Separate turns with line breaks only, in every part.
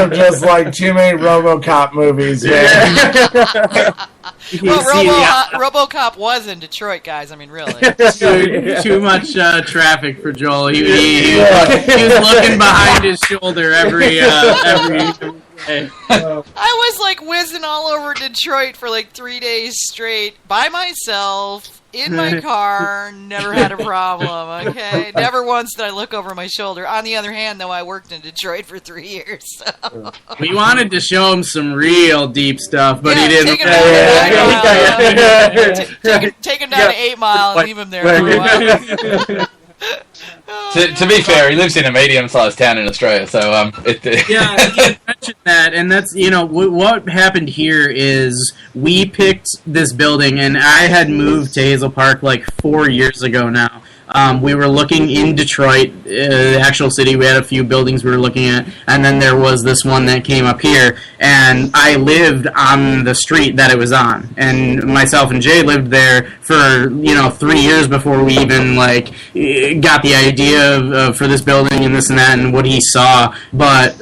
of just like too many RoboCop movies. Yeah.
Well, RoboCop was in Detroit, guys. I mean, really.
Too much traffic for Joel. He was looking behind his shoulder every day.
I was like whizzing all over Detroit for like 3 days straight by myself in my car. Never had a problem. Okay, never once did I look over my shoulder. On the other hand, though, I worked in Detroit for 3 years. So.
We wanted to show him some real deep stuff, but he didn't.
Take him down to 8 Mile and leave him there for a while.
To be fair, he lives in a medium-sized town in Australia, so
yeah, you mentioned that, and that's what happened here is we picked this building, and I had moved to Hazel Park like 4 years ago now. We were looking in Detroit, the actual city. We had a few buildings we were looking at, and then there was this one that came up here, and I lived on the street that it was on. And myself and Jay lived there for 3 years before we even got the idea for this building and this and that and what he saw. But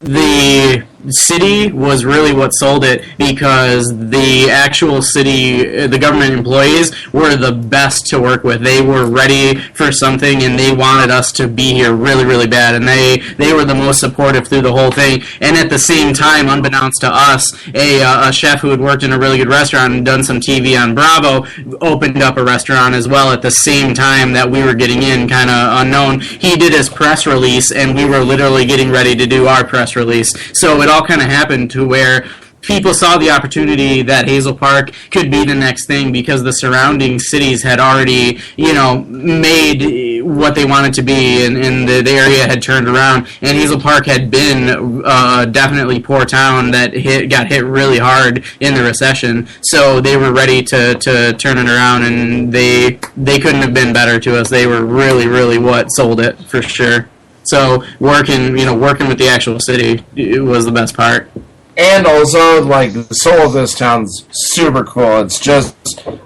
the city was really what sold it, because the actual city, the government employees were the best to work with. They were ready for something, and they wanted us to be here really, really bad, and they were the most supportive through the whole thing. And at the same time, unbeknownst to us, a chef who had worked in a really good restaurant and done some TV on Bravo opened up a restaurant as well at the same time that we were getting in, kind of unknown. He did his press release, and we were literally getting ready to do our press release. So it all kind of happened to where people saw the opportunity that Hazel Park could be the next thing, because the surrounding cities had already, made what they wanted to be, and the area had turned around. And Hazel Park had been definitely poor town that got hit really hard in the recession. So they were ready to turn it around, and they couldn't have been better to us. They were really, really what sold it for sure. So working with the actual city, it was the best part.
And also, the soul of this town's super cool. It's just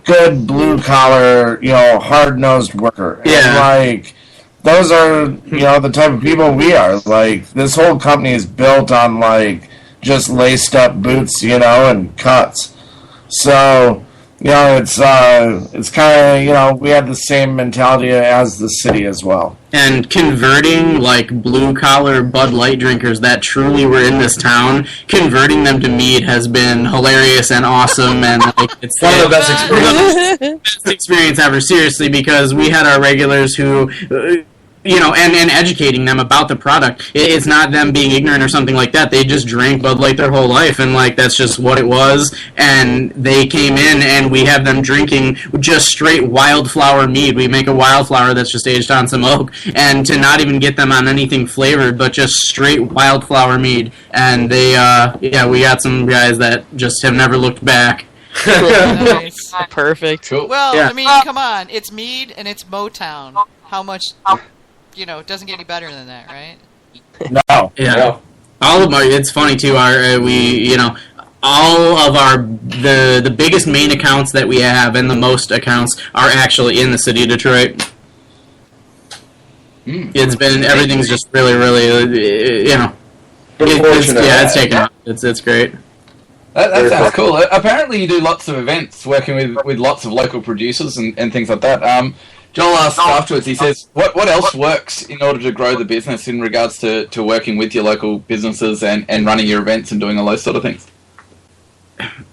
good blue-collar, hard-nosed worker.
Yeah.
And, those are, the type of people we are. This whole company is built on, just laced-up boots, and cuts. So, it's kind of, we have the same mentality as the city as well.
And converting, blue-collar Bud Light drinkers that truly were in this town, converting them to mead has been hilarious and awesome, and, it's
one of the best
experience ever, seriously, because we had our regulars who... and educating them about the product. It's not them being ignorant or something like that. They just drank Bud Light their whole life, and that's just what it was. And they came in, and we have them drinking just straight wildflower mead. We make a wildflower that's just aged on some oak, and to not even get them on anything flavored, but just straight wildflower mead. And they, we got some guys that just have never looked back.
Nice.
Perfect.
Cool.
Well,
Yeah.
I mean, come on. It's mead and it's Motown. How much... it doesn't get any better than that, right?
No.
Yeah.
No.
All of our, it's funny too, all of the biggest main accounts that we have and the most accounts are actually in the city of Detroit. It's been, everything's just really, really, it's taken off. It's great.
That sounds cool. Apparently you do lots of events working with lots of local producers and things like that. Joel asked afterwards, he says, what else works in order to grow the business in regards to working with your local businesses and running your events and doing all those sort of things?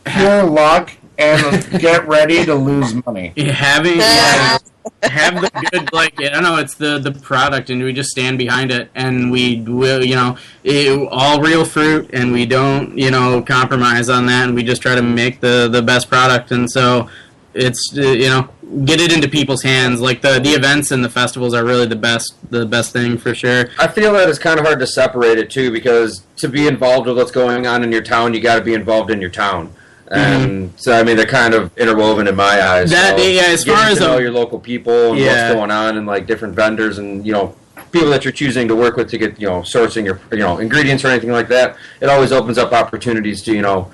Pure luck and get ready to lose money.
Have the good, it's the product, and we just stand behind it, and we will, all real fruit, and we don't, compromise on that, and we just try to make the best product, and so it's, get it into people's hands. The events and the festivals are really the best thing for sure.
I feel that it's kind of hard to separate it too, because to be involved with what's going on in your town, you got to be involved in your town. And so, I mean, they're kind of interwoven in my eyes.
That,
so
as far as
know your local people and what's going on, and different vendors and people that you're choosing to work with to get sourcing your ingredients or anything like that, it always opens up opportunities to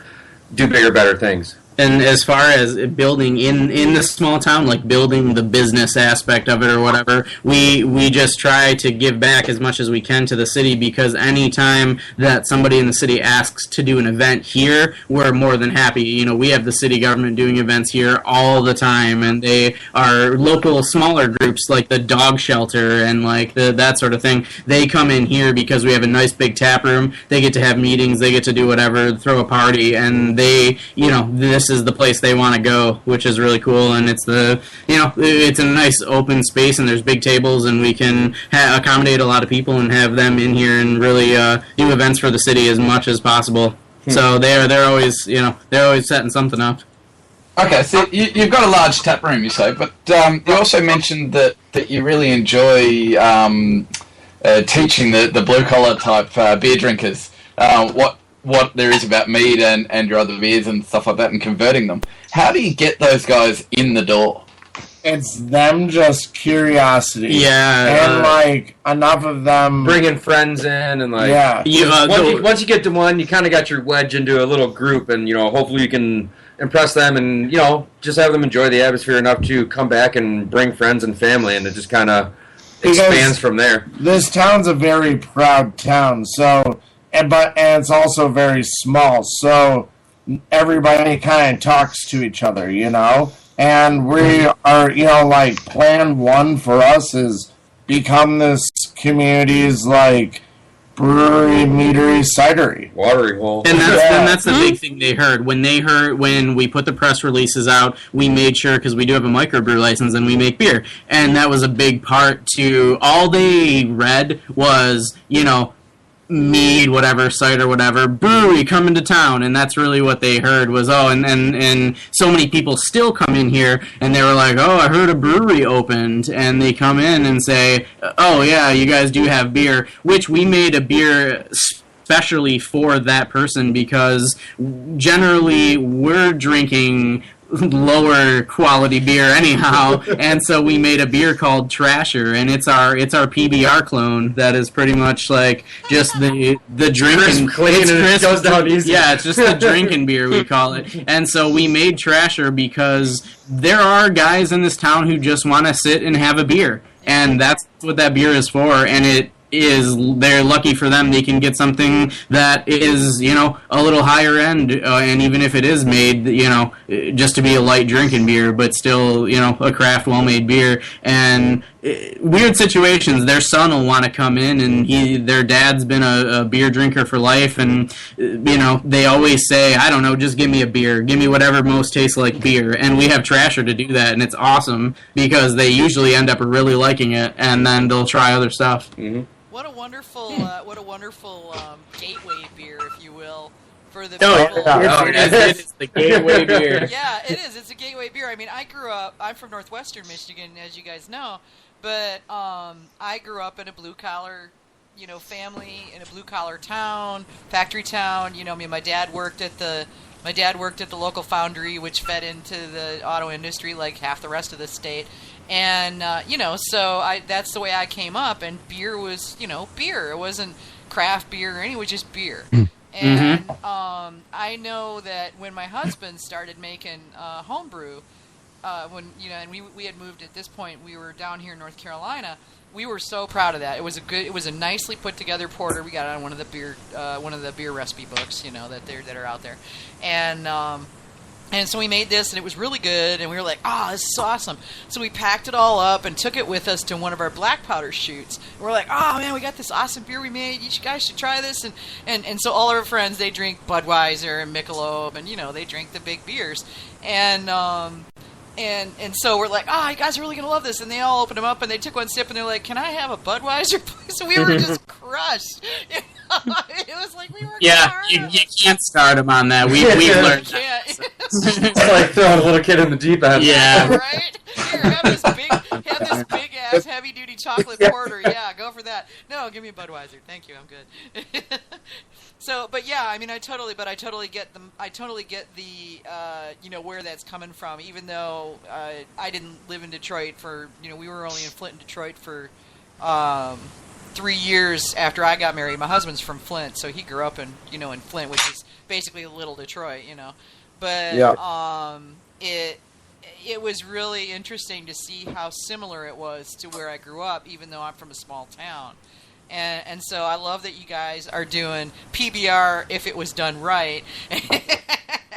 do bigger, better things.
And as far as building in the small town, like building the business aspect of it or whatever, we just try to give back as much as we can to the city, because any time that somebody in the city asks to do an event here, we're more than happy. You know, we have the city government doing events here all the time, and they are local smaller groups like the dog shelter and like that sort of thing. They come in here because we have a nice big tap room. They get to have meetings, they get to do whatever, throw a party, and they, you know, this is the place they want to go, which is really cool. And it's it's a nice open space, and there's big tables, and we can accommodate a lot of people and have them in here and really do events for the city as much as possible. So they're always setting something up.
Okay, so you've got a large tap room, you say, but you also mentioned that you really enjoy teaching the blue-collar type beer drinkers what there is about mead and your other beers and stuff like that, and converting them. How do you get those guys in the door?
It's them just curiosity.
Yeah.
And, like, enough of them...
bringing friends in and, like...
Yeah.
Once you get to one, you kind of got your wedge into a little group, and, you know, hopefully you can impress them and, you know, just have them enjoy the atmosphere enough to come back and bring friends and family, and it just kind of expands from there.
This town's a very proud town, so... And it's also very small, so everybody kind of talks to each other, you know? And we are, you know, like, plan one for us is become this community's, like, brewery, meadery, cidery.
Watery hole.
And that's the big thing they heard. When we put the press releases out, we made sure, because we do have a microbrew license and we make beer. And that was a big part to, all they read was, you know, mead, whatever, cider, whatever, brewery coming to town, and that's really what they heard was, and so many people still come in here, and they were like, oh, I heard a brewery opened, and they come in and say, oh, yeah, you guys do have beer, which we made a beer especially for that person, because generally we're drinking lower quality beer anyhow, and so we made a beer called Trasher, and it's our PBR clone that is pretty much like just the drinking
clean, and it goes down easy.
Yeah, it's just the drinking beer, we call it. And so we made Trasher because there are guys in this town who just want to sit and have a beer, and that's what that beer is for. And they're lucky for them, they can get something that is, you know, a little higher end, and even if it is made, you know, just to be a light drinking beer, but still, you know, a craft well-made beer. And weird situations, their son will want to come in, and their dad's been a beer drinker for life, and, you know, they always say, I don't know, just give me a beer, give me whatever most tastes like beer. And we have Trasher to do that, and it's awesome, because they usually end up really liking it, and then they'll try other stuff.
Mm-hmm.
What a wonderful gateway beer, if you will, for the people.
It is the gateway beer.
Yeah, it is. It's a gateway beer. I mean, I'm from northwestern Michigan, as you guys know, but I grew up in a blue-collar, you know, family, in a blue-collar town, factory town. You know, I mean, my dad worked at the local foundry, which fed into the auto industry like half the rest of the state. And, you know, so that's the way I came up, and beer was, you know, beer. It wasn't craft beer or anything, it was just beer. And I know that when my husband started making homebrew, when, you know, and we had moved at this point, we were down here in North Carolina, we were so proud of that. It was a nicely put together porter. We got it on one of the beer recipe books, you know, that are out there. And so we made this, and it was really good, and we were like, this is awesome. So we packed it all up and took it with us to one of our black powder shoots. And we're like, oh, man, we got this awesome beer we made. You guys should try this. And so all our friends, they drink Budweiser and Michelob, and, you know, they drink the big beers. And so we're like, you guys are really going to love this. And they all opened them up, and they took one sip, and they're like, can I have a Budweiser, please? So we were just crushed. It was like we were
you can't start them on that. We've learned that.
It's like throwing a little kid in the deep end.
Yeah.
Right? Here, have this big-ass, heavy-duty chocolate porter. Yeah, go for that. No, give me a Budweiser. Thank you, I'm good. So, but yeah, I mean, I totally get the, you know, where that's coming from. Even though I didn't live in Detroit for, you know, we were only in Flint and Detroit for 3 years after I got married. My husband's from Flint, so he grew up in Flint, which is basically a little Detroit, you know. but
Yeah.
it was really interesting to see how similar it was to where I grew up, even though I'm from a small town. And so I love that you guys are doing PBR if it was done right.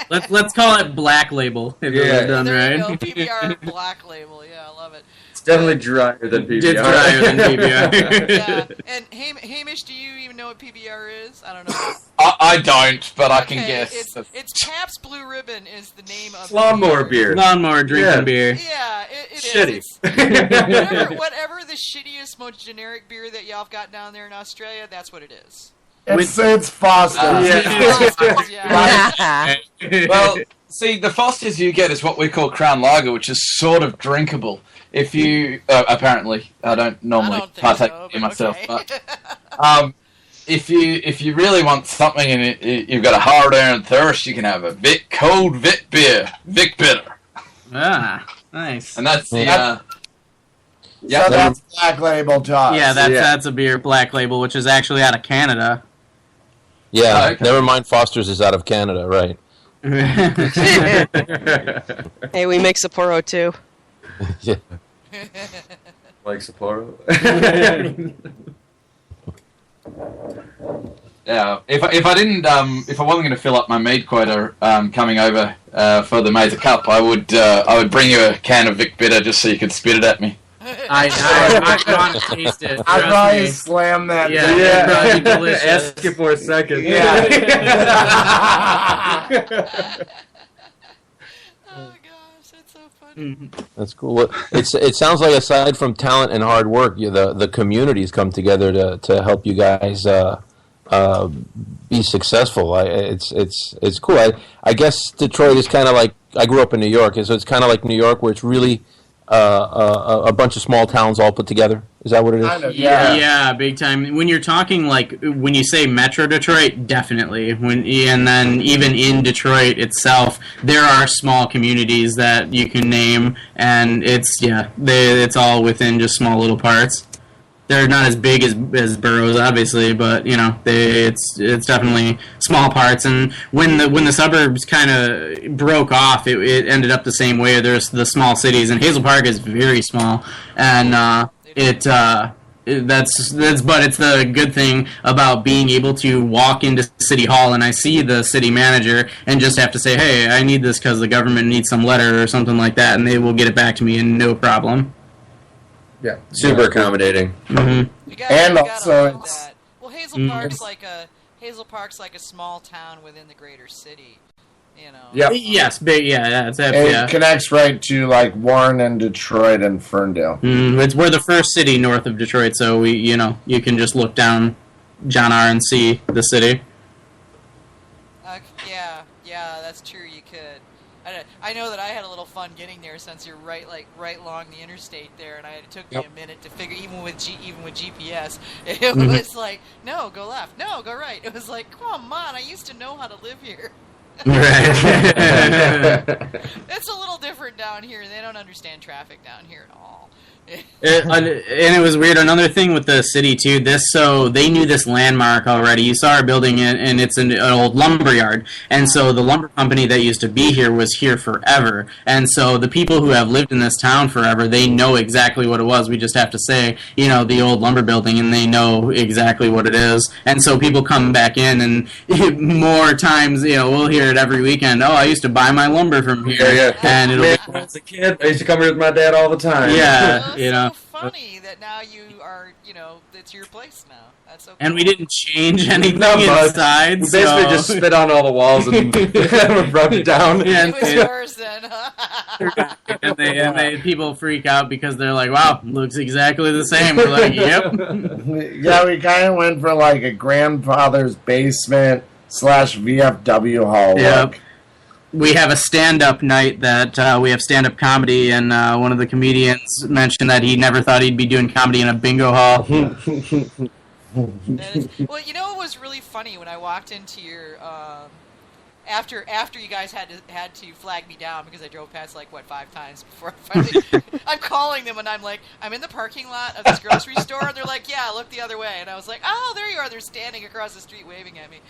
Let's call it Black Label if it was done
there you
right.
go, PBR Black Label. Yeah, I love it.
It's definitely drier than PBR.
It's drier than PBR.
Yeah. And Hamish, do you even know what PBR is? I don't know.
I don't, but I can guess.
It's Pabst Blue Ribbon is the name of
Lawnmower beer.
Lawnmower drinking beer.
Yeah, it
Shitty.
is. Whatever the shittiest, most generic beer that y'all have got down there in Australia, that's what it is.
It's Foster.
Yeah.
Well, see, the Fosters you get is what we call Crown Lager, which is sort of drinkable. If you apparently, I don't normally partake in myself,
okay.
but if you really want something and you've got a hard earned thirst, you can have a cold Vic beer, Vic Bitter.
Ah, nice.
And that's the
So that's Black Label, Josh.
Yeah, that's a beer, Black Label, which is actually out of Canada.
Yeah,
Oh, okay.
never mind. Foster's is out of Canada, right?
Hey, we make Sapporo too.
Yeah.
Like Sapporo.
Yeah, if I wasn't going to fill up my mead quota coming over for the Mesa Cup, I would bring you a can of Vic Bitter just so you could spit it at me.
I want to taste it.
I'd
trust
probably
me.
slam that.
Yeah,
thing.
it'd probably be delicious.
Ask you for a second.
Yeah.
Oh gosh, that's so funny.
That's cool. Well, it sounds like aside from talent and hard work, the communities come together to help you guys be successful. It's cool. I guess Detroit is kind of like, I grew up in New York, and so it's kind of like New York, where it's really a bunch of small towns all put together. Is that what it is?
Kind of,
Yeah, big time. When you're talking when you say Metro Detroit, definitely. And then even in Detroit itself, there are small communities that you can name, and it's all within just small little parts. They're not as big as boroughs, obviously, but it's definitely small parts. And when the suburbs kind of broke off, it ended up the same way. There's the small cities, and Hazel Park is very small, and it's the good thing about being able to walk into City Hall and I see the city manager and just have to say, hey, I need this because the government needs some letter or something like that, and they will get it back to me in no problem.
Yeah, super accommodating.
Mm-hmm.
You gotta
also
love
it's-
that. Well, Hazel Park's like a small town within the greater city.
Yep.
Yes, big. Yeah,
It connects right to like Warren and Detroit and Ferndale.
We're the first city north of Detroit, so you can just look down John R. and see the city.
Yeah, that's true. You could. I know that I had a little fun getting there since you're right along the interstate there, and it took me a minute to figure. Even with GPS, it was like, no, go left, no, go right. It was like, come on, I used to know how to live here.
Right.
It's a little different down here. They don't understand traffic down here at all.
And it was weird. Another thing with the city too. So they knew this landmark already. You saw our building, and it's an old lumber yard. And so the lumber company that used to be here was here forever. And so the people who have lived in this town forever, they know exactly what it was. We just have to say, the old lumber building, and they know exactly what it is. And so people come back in, and more times, we'll hear it every weekend. Oh, I used to buy my lumber from here.
Yeah.
And it'll
Man, when I was a kid, I used to come here with my dad all the time.
Yeah.
It's so funny that now you are, it's your place now. That's so cool.
And we didn't change anything
Not much.
inside.
We basically just spit on all the walls and rubbed it down.
Yeah,
It was yours then.
and they people freak out because they're like, "Wow, looks exactly the same." We're like, "Yep."
Yeah, we kind of went for like a grandfather's basement / VFW hall.
Yep.
Look.
We have a stand-up night that we have stand-up comedy, and one of the comedians mentioned that he never thought he'd be doing comedy in a bingo hall.
Well, it was really funny when I walked into your after you guys had to flag me down because I drove past 5 times before I finally I'm calling them and I'm like, I'm in the parking lot of this grocery store, and they're like, yeah, look the other way, and I was like, oh, there you are. They're standing across the street waving at me.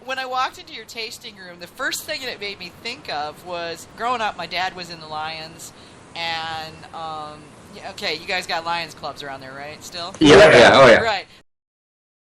when I walked into your tasting room, the first thing that it made me think of was growing up. My dad was in the Lions, and okay, you guys got Lions clubs around there, right? Still,
Yeah. Oh yeah.
Right.